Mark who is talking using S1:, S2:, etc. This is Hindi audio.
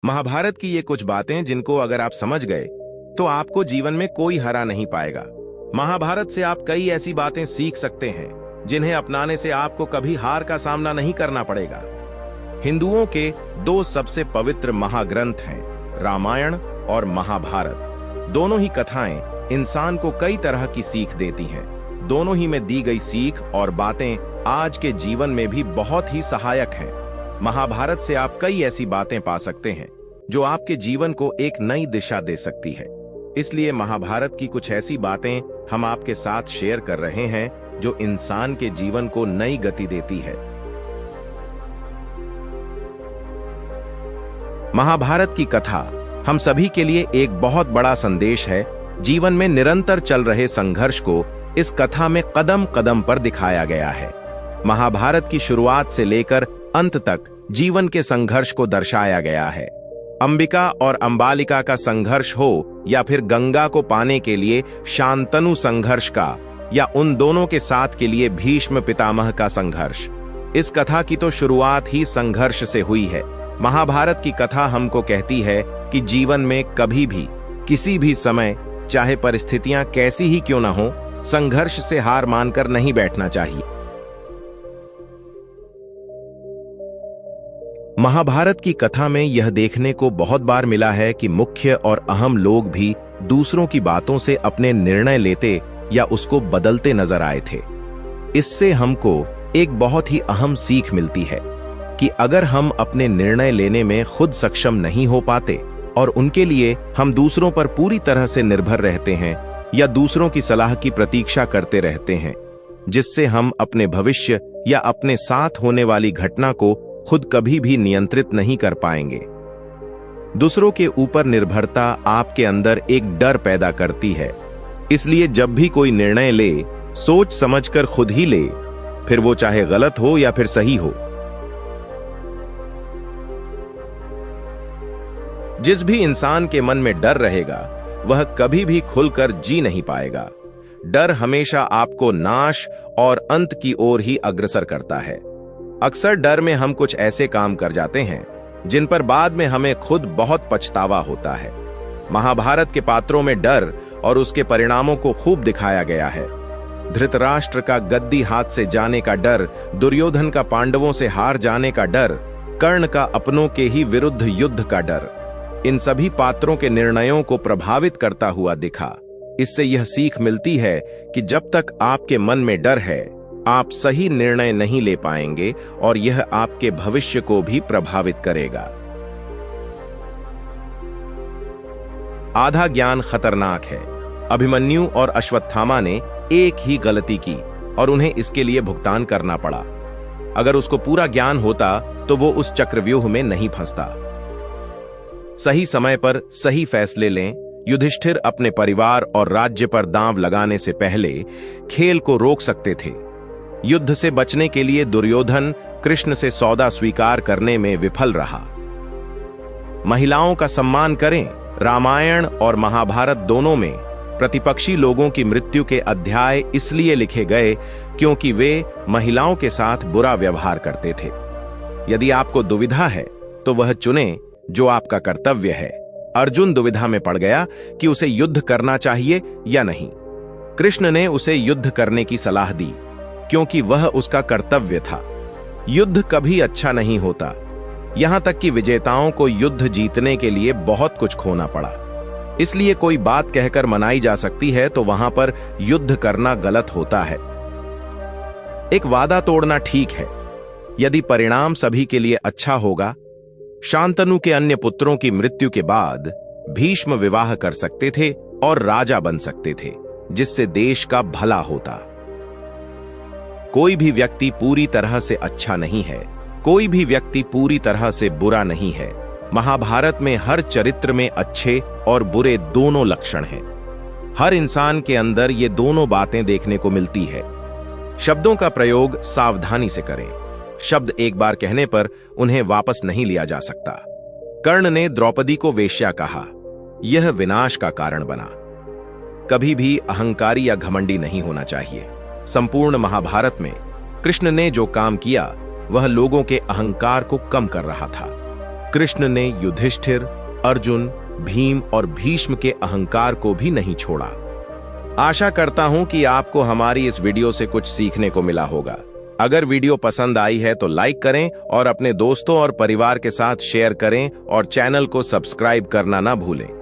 S1: महाभारत की ये कुछ बातें जिनको अगर आप समझ गए तो आपको जीवन में कोई हरा नहीं पाएगा। महाभारत से आप कई ऐसी बातें सीख सकते हैं जिन्हें अपनाने से आपको कभी हार का सामना नहीं करना पड़ेगा। हिंदुओं के दो सबसे पवित्र महाग्रंथ हैं रामायण और महाभारत। दोनों ही कथाएं इंसान को कई तरह की सीख देती हैं। दोनों ही में दी गई सीख और बातें आज के जीवन में भी बहुत ही सहायक हैं। महाभारत से आप कई ऐसी बातें पा सकते हैं जो आपके जीवन को एक नई दिशा दे सकती है। इसलिए महाभारत की कुछ ऐसी बातें हम आपके साथ शेयर कर रहे हैं जो इंसान के जीवन को नई गति देती है। महाभारत की कथा हम सभी के लिए एक बहुत बड़ा संदेश है। जीवन में निरंतर चल रहे संघर्ष को इस कथा में कदम कदम पर दिखाया गया है। महाभारत की शुरुआत से लेकर अंत तक जीवन के संघर्ष को दर्शाया गया है। अंबिका और अंबालिका का संघर्ष हो या फिर गंगा को पाने के लिए शांतनु संघर्ष का, या उन दोनों के साथ के लिए भीष्म पितामह का संघर्ष, इस कथा की तो शुरुआत ही संघर्ष से हुई है। महाभारत की कथा हमको कहती है कि जीवन में कभी भी किसी भी समय चाहे परिस्थितियां कैसी ही क्यों ना हो, संघर्ष से हार मानकर नहीं बैठना चाहिए। महाभारत की कथा में यह देखने को बहुत बार मिला है कि मुख्य और अहम लोग भी दूसरों की बातों से अपने निर्णय लेते या उसको बदलते नजर आए थे। इससे हमको एक बहुत ही अहम सीख मिलती है कि अगर हम अपने निर्णय लेने में खुद सक्षम नहीं हो पाते और उनके लिए हम दूसरों पर पूरी तरह से निर्भर रहते हैं या दूसरों की सलाह की प्रतीक्षा करते रहते हैं, जिससे हम अपने भविष्य या अपने साथ होने वाली घटना को खुद कभी भी नियंत्रित नहीं कर पाएंगे। दूसरों के ऊपर निर्भरता आपके अंदर एक डर पैदा करती है। इसलिए जब भी कोई निर्णय ले, सोच समझकर खुद ही ले, फिर वो चाहे गलत हो या फिर सही हो। जिस भी इंसान के मन में डर रहेगा वह कभी भी खुलकर जी नहीं पाएगा। डर हमेशा आपको नाश और अंत की ओर ही अग्रसर करता है। अक्सर डर में हम कुछ ऐसे काम कर जाते हैं जिन पर बाद में हमें खुद बहुत पछतावा होता है। महाभारत के पात्रों में डर और उसके परिणामों को खूब दिखाया गया है। धृतराष्ट्र का गद्दी हाथ से जाने का डर, दुर्योधन का पांडवों से हार जाने का डर, कर्ण का अपनों के ही विरुद्ध युद्ध का डर, इन सभी पात्रों के निर्णयों को प्रभावित करता हुआ दिखा। इससे यह सीख मिलती है कि जब तक आपके मन में डर है, आप सही निर्णय नहीं ले पाएंगे और यह आपके भविष्य को भी प्रभावित करेगा। आधा ज्ञान खतरनाक है। अभिमन्यु और अश्वत्थामा ने एक ही गलती की और उन्हें इसके लिए भुगतान करना पड़ा। अगर उसको पूरा ज्ञान होता तो वो उस चक्रव्यूह में नहीं फंसता। सही समय पर सही फैसले लें। युधिष्ठिर अपने परिवार और राज्य पर दांव लगाने से पहले खेल को रोक सकते थे। युद्ध से बचने के लिए दुर्योधन कृष्ण से सौदा स्वीकार करने में विफल रहा। महिलाओं का सम्मान करें। रामायण और महाभारत दोनों में प्रतिपक्षी लोगों की मृत्यु के अध्याय इसलिए लिखे गए क्योंकि वे महिलाओं के साथ बुरा व्यवहार करते थे। यदि आपको दुविधा है तो वह चुनें जो आपका कर्तव्य है। अर्जुन दुविधा में पड़ गया कि उसे युद्ध करना चाहिए या नहीं। कृष्ण ने उसे युद्ध करने की सलाह दी क्योंकि वह उसका कर्तव्य था। युद्ध कभी अच्छा नहीं होता। यहां तक कि विजेताओं को युद्ध जीतने के लिए बहुत कुछ खोना पड़ा। इसलिए कोई बात कहकर मनाई जा सकती है तो वहां पर युद्ध करना गलत होता है। एक वादा तोड़ना ठीक है यदि परिणाम सभी के लिए अच्छा होगा। शांतनु के अन्य पुत्रों की मृत्यु के बाद भीष्म विवाह कर सकते थे और राजा बन सकते थे, जिससे देश का भला होता। कोई भी व्यक्ति पूरी तरह से अच्छा नहीं है, कोई भी व्यक्ति पूरी तरह से बुरा नहीं है। महाभारत में हर चरित्र में अच्छे और बुरे दोनों लक्षण हैं। हर इंसान के अंदर ये दोनों बातें देखने को मिलती है। शब्दों का प्रयोग सावधानी से करें। शब्द एक बार कहने पर उन्हें वापस नहीं लिया जा सकता। कर्ण ने द्रौपदी को वेश्या कहा, यह विनाश का कारण बना। कभी भी अहंकारी या घमंडी नहीं होना चाहिए। संपूर्ण महाभारत में कृष्ण ने जो काम किया वह लोगों के अहंकार को कम कर रहा था। कृष्ण ने युधिष्ठिर, अर्जुन, भीम और भीष्म के अहंकार को भी नहीं छोड़ा। आशा करता हूं कि आपको हमारी इस वीडियो से कुछ सीखने को मिला होगा। अगर वीडियो पसंद आई है तो लाइक करें और अपने दोस्तों और परिवार के साथ शेयर करें और चैनल को सब्सक्राइब करना ना भूलें।